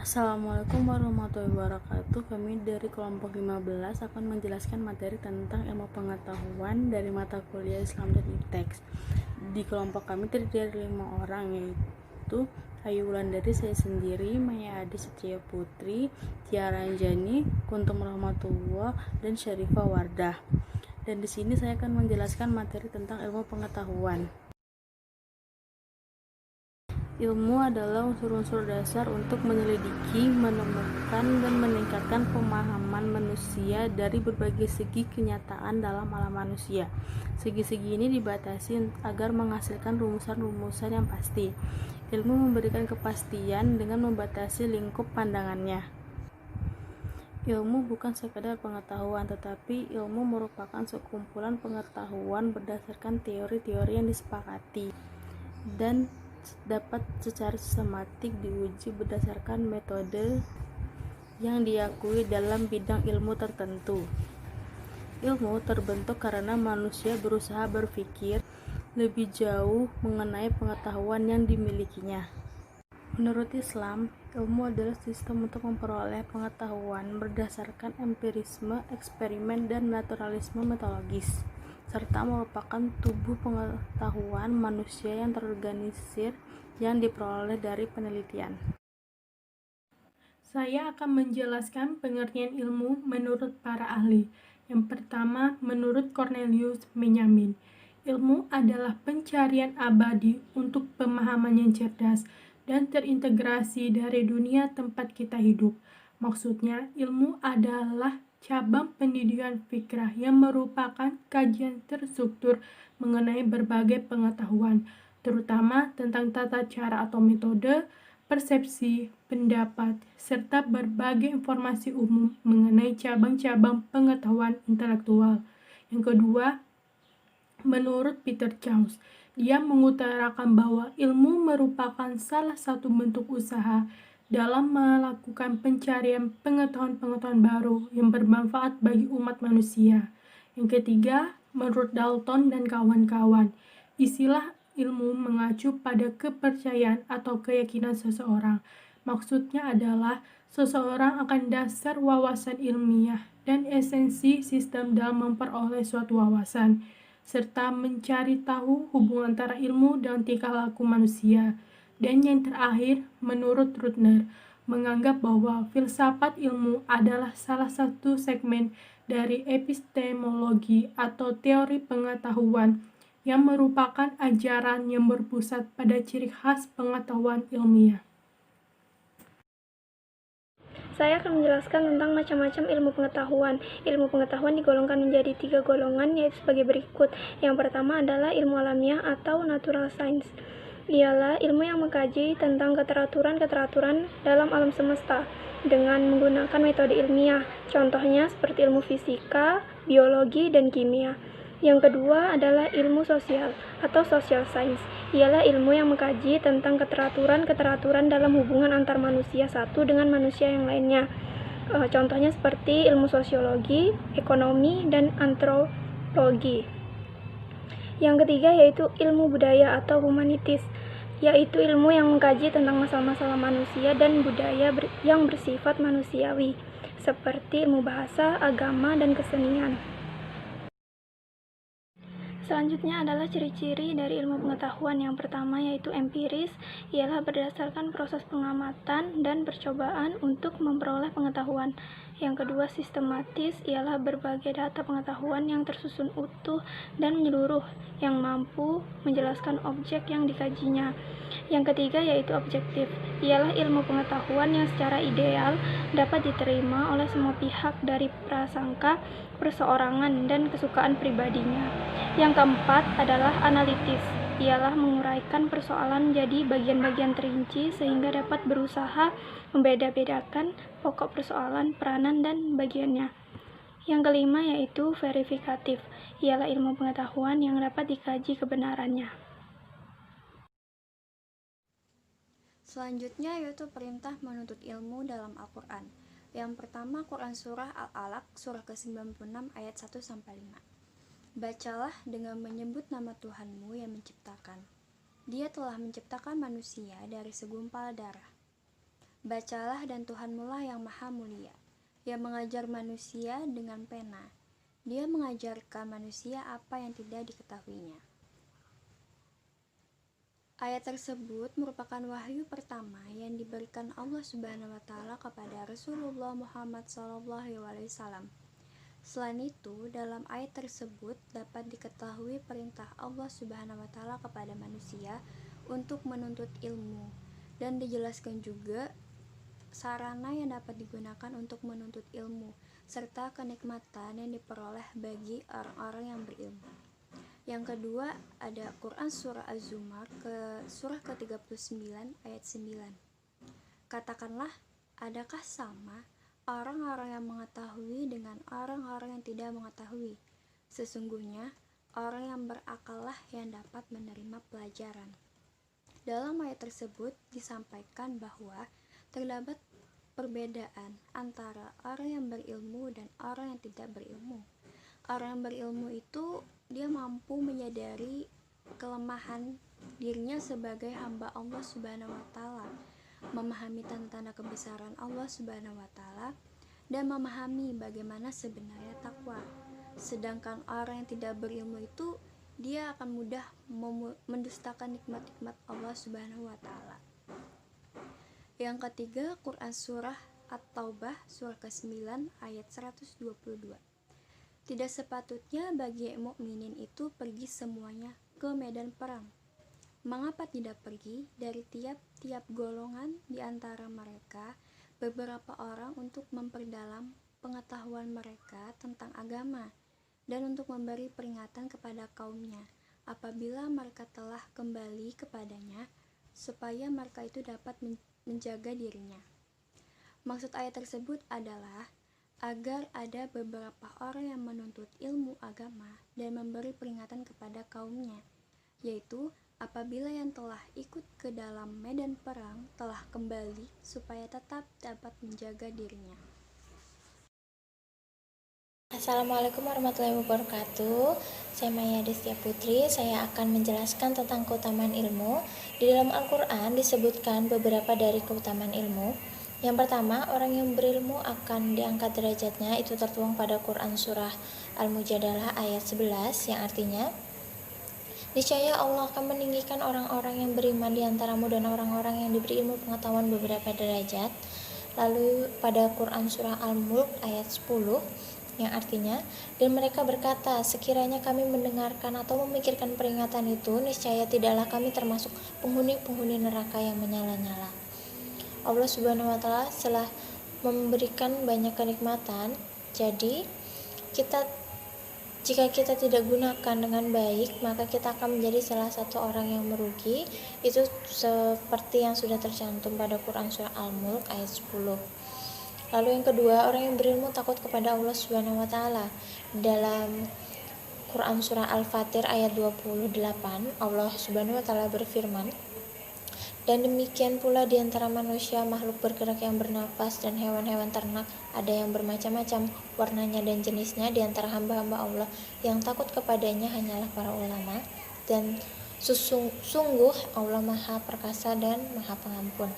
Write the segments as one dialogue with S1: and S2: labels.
S1: Assalamualaikum warahmatullahi wabarakatuh. Kami dari kelompok 15 akan menjelaskan materi tentang ilmu pengetahuan dari mata kuliah Islam dan ITEX. Di kelompok kami terdiri dari 5 orang, yaitu Ayu Wulandari, saya sendiri, Maya Adi Setia Putri, Tiara Anjani, Kuntum Rahmatullah, dan Syarifah Wardah. Dan di sini saya akan menjelaskan materi tentang ilmu pengetahuan. Ilmu adalah unsur-unsur dasar untuk menyelidiki, menemukan, dan meningkatkan pemahaman manusia dari berbagai segi kenyataan dalam alam manusia. Segi-segi ini dibatasi agar menghasilkan rumusan-rumusan yang pasti. Ilmu memberikan kepastian dengan membatasi lingkup pandangannya. Ilmu bukan sekadar pengetahuan, tetapi ilmu merupakan sekumpulan pengetahuan berdasarkan teori-teori yang disepakati dan dapat secara sistematik diuji berdasarkan metode yang diakui dalam bidang ilmu tertentu. Ilmu terbentuk karena manusia berusaha berpikir lebih jauh mengenai pengetahuan yang dimilikinya. Menurut Islam, ilmu adalah sistem untuk memperoleh pengetahuan berdasarkan empirisme, eksperimen, dan naturalisme metodologis, serta merupakan tubuh pengetahuan manusia yang terorganisir yang diperoleh dari penelitian.
S2: Saya akan menjelaskan pengertian ilmu menurut para ahli. Yang pertama, menurut Cornelius Benjamin, ilmu adalah pencarian abadi untuk pemahaman yang cerdas dan terintegrasi dari dunia tempat kita hidup. Maksudnya, ilmu adalah cabang pendidikan fikrah yang merupakan kajian terstruktur mengenai berbagai pengetahuan, terutama tentang tata cara atau metode, persepsi, pendapat, serta berbagai informasi umum mengenai cabang-cabang pengetahuan intelektual. Yang kedua, menurut Peter Chauce, dia mengutarakan bahwa ilmu merupakan salah satu bentuk usaha dalam melakukan pencarian pengetahuan-pengetahuan baru yang bermanfaat bagi umat manusia. Yang ketiga, menurut Dalton dan kawan-kawan, istilah ilmu mengacu pada kepercayaan atau keyakinan seseorang. Maksudnya adalah seseorang akan dasar wawasan ilmiah dan esensi sistem dalam memperoleh suatu wawasan, serta mencari tahu hubungan antara ilmu dan tingkah laku manusia. Dan yang terakhir, menurut Rutner, menganggap bahwa filsafat ilmu adalah salah satu segmen dari epistemologi atau teori pengetahuan yang merupakan ajaran yang berpusat pada ciri khas pengetahuan ilmiah.
S3: Saya akan menjelaskan tentang macam-macam ilmu pengetahuan. Ilmu pengetahuan digolongkan menjadi 3 golongan, yaitu sebagai berikut. Yang pertama adalah ilmu alamiah atau natural science. Ialah ilmu yang mengkaji tentang keteraturan-keteraturan dalam alam semesta dengan menggunakan metode ilmiah. Contohnya seperti ilmu fisika, biologi, dan kimia. Yang kedua adalah ilmu sosial atau social science. Ialah ilmu yang mengkaji tentang keteraturan-keteraturan dalam hubungan antar manusia satu dengan manusia yang lainnya. Contohnya seperti ilmu sosiologi, ekonomi, dan antropologi. Yang ketiga yaitu ilmu budaya atau humanitis, yaitu ilmu yang mengkaji tentang masalah-masalah manusia dan budaya yang bersifat manusiawi, seperti ilmu bahasa, agama, dan kesenian. Selanjutnya adalah ciri-ciri dari ilmu pengetahuan. Yang pertama yaitu empiris, ialah berdasarkan proses pengamatan dan percobaan untuk memperoleh pengetahuan. Yang kedua sistematis, ialah berbagai data pengetahuan yang tersusun utuh dan menyeluruh, yang mampu menjelaskan objek yang dikajinya. Yang ketiga yaitu objektif, ialah ilmu pengetahuan yang secara ideal dapat diterima oleh semua pihak dari prasangka, perseorangan, dan kesukaan pribadinya. Yang keempat adalah analitis, ialah menguraikan persoalan jadi bagian-bagian terinci sehingga dapat berusaha membeda-bedakan pokok persoalan, peranan, dan bagiannya. Yang kelima yaitu verifikatif, ialah ilmu pengetahuan yang dapat dikaji kebenarannya.
S4: Selanjutnya yaitu perintah menuntut ilmu dalam Al-Quran. Yang pertama Quran Surah Al-Alaq, surah ke-96 ayat 1-5. Bacalah dengan menyebut nama Tuhanmu yang menciptakan. Dia telah menciptakan manusia dari segumpal darah. Bacalah dan Tuhanmulah yang maha mulia, yang mengajar manusia dengan pena. Dia mengajarkan manusia apa yang tidak diketahuinya. Ayat tersebut merupakan wahyu pertama yang diberikan Allah Subhanahu wa taala kepada Rasulullah Muhammad SAW. Selain itu, dalam ayat tersebut dapat diketahui perintah Allah Subhanahu wa taala kepada manusia untuk menuntut ilmu, dan dijelaskan juga sarana yang dapat digunakan untuk menuntut ilmu serta kenikmatan yang diperoleh bagi orang-orang yang berilmu. Yang kedua ada Quran Surah Az-Zumar surah ke-39 ayat 9. Katakanlah, adakah sama orang-orang yang mengetahui dengan orang-orang yang tidak mengetahui? Sesungguhnya orang yang berakallah yang dapat menerima pelajaran. Dalam ayat tersebut disampaikan bahwa terdapat perbedaan antara orang yang berilmu dan orang yang tidak berilmu. Orang yang berilmu itu dia mampu menyadari kelemahan dirinya sebagai hamba Allah Subhanahu wa taala, memahami tanda-tanda kebesaran Allah Subhanahu wa taala, dan memahami bagaimana sebenarnya takwa. Sedangkan orang yang tidak berilmu itu dia akan mudah mendustakan nikmat-nikmat Allah Subhanahu wa taala. Yang ketiga, Quran Surah At-Taubah surah ke-9 ayat 122. Tidak sepatutnya bagi mukminin itu pergi semuanya ke medan perang. Mengapa tidak pergi dari tiap-tiap golongan di antara mereka beberapa orang untuk memperdalam pengetahuan mereka tentang agama dan untuk memberi peringatan kepada kaumnya apabila mereka telah kembali kepadanya, supaya mereka itu dapat menjaga dirinya. Maksud ayat tersebut adalah agar ada beberapa orang yang menuntut ilmu agama dan memberi peringatan kepada kaumnya, yaitu apabila yang telah ikut ke dalam medan perang telah kembali supaya tetap dapat menjaga dirinya.
S5: Assalamualaikum warahmatullahi wabarakatuh. Saya Maya Destia Putri. Saya akan menjelaskan tentang keutamaan ilmu. Di dalam Al-Quran disebutkan beberapa dari keutamaan ilmu. Yang pertama, orang yang berilmu akan diangkat derajatnya. Itu tertuang pada Quran Surah Al-Mujadalah ayat 11, yang artinya, niscaya Allah akan meninggikan orang-orang yang beriman di antaramu dan orang-orang yang diberi ilmu pengetahuan beberapa derajat. Lalu pada Quran Surah Al-Mulk ayat 10, yang artinya, dan mereka berkata, sekiranya kami mendengarkan atau memikirkan peringatan itu, niscaya tidaklah kami termasuk penghuni-penghuni neraka yang menyala-nyala. Allah Subhanahu wa taala telah memberikan banyak kenikmatan, jadi jika kita tidak gunakan dengan baik, maka kita akan menjadi salah satu orang yang merugi. Itu seperti yang sudah tercantum pada Quran Surah Al-Mulk ayat 10. Lalu yang kedua, orang yang berilmu takut kepada Allah Subhanahu wa taala. Dalam Quran Surah Al-Fatir ayat 28, Allah Subhanahu wa taala berfirman, dan demikian pula di antara manusia, makhluk bergerak yang bernapas dan hewan-hewan ternak, ada yang bermacam-macam warnanya dan jenisnya. Di antara hamba-hamba Allah yang takut kepadanya hanyalah para ulama, dan sungguh Allah Maha Perkasa dan Maha Pengampun.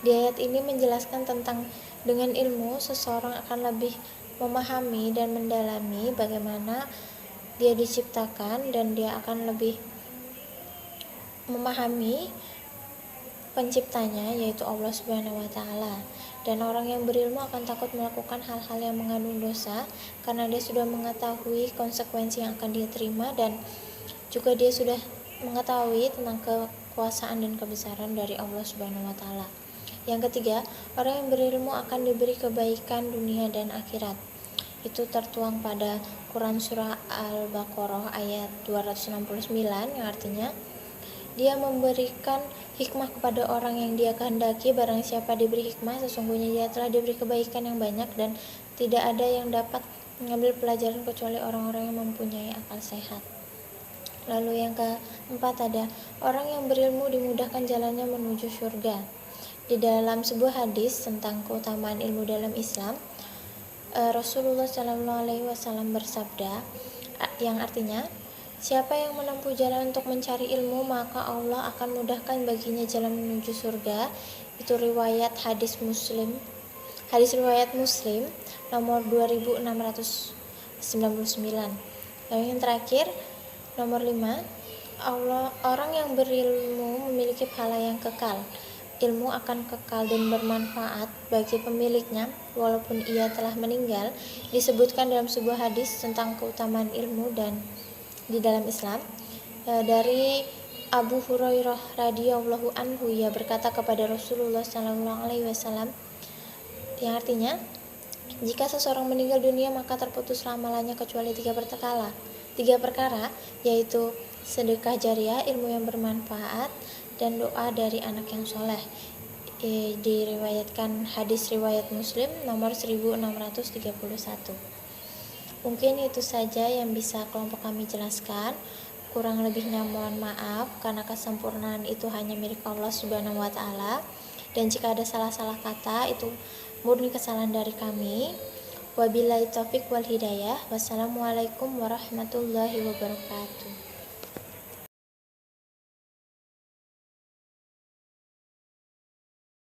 S5: Di ayat ini menjelaskan tentang dengan ilmu seseorang akan lebih memahami dan mendalami bagaimana dia diciptakan, dan dia akan lebih memahami penciptanya, yaitu Allah Subhanahu wa taala. Dan orang yang berilmu akan takut melakukan hal-hal yang mengandung dosa karena dia sudah mengetahui konsekuensi yang akan dia terima, dan juga dia sudah mengetahui tentang kekuasaan dan kebesaran dari Allah Subhanahu wa taala. Yang ketiga, orang yang berilmu akan diberi kebaikan dunia dan akhirat. Itu tertuang pada Quran Surah Al-Baqarah ayat 269, yang artinya, dia memberikan hikmah kepada orang yang dia kehendaki. Barang siapa diberi hikmah, sesungguhnya dia telah diberi kebaikan yang banyak, dan tidak ada yang dapat mengambil pelajaran kecuali orang-orang yang mempunyai akal sehat. Lalu yang keempat ada orang yang berilmu dimudahkan jalannya menuju surga. Di dalam sebuah hadis tentang keutamaan ilmu dalam Islam, Rasulullah SAW bersabda, yang artinya, siapa yang menempuh jalan untuk mencari ilmu, maka Allah akan mudahkan baginya jalan menuju surga. Itu riwayat hadis riwayat Muslim nomor 2699. Lalu yang terakhir nomor 5, orang yang berilmu memiliki pahala yang kekal. Ilmu akan kekal dan bermanfaat bagi pemiliknya walaupun ia telah meninggal. Disebutkan dalam sebuah hadis tentang keutamaan ilmu dan di dalam Islam dari Abu Hurairah radhiyallahu anhu, ia berkata kepada Rasulullah sallallahu alaihi wasallam, yang artinya, jika seseorang meninggal dunia maka terputus amalannya kecuali 3 perkara, yaitu sedekah jariah, ilmu yang bermanfaat, dan doa dari anak yang soleh. Diriwayatkan hadis riwayat Muslim nomor 1631. Mungkin itu saja yang bisa kelompok kami jelaskan. Kurang lebihnya mohon maaf, karena kesempurnaan itu hanya milik Allah Subhanahu wa Ta'ala. Dan jika ada salah-salah kata, itu murni kesalahan dari kami. Wabillahi taufik wal hidayah. Wassalamualaikum warahmatullahi wabarakatuh.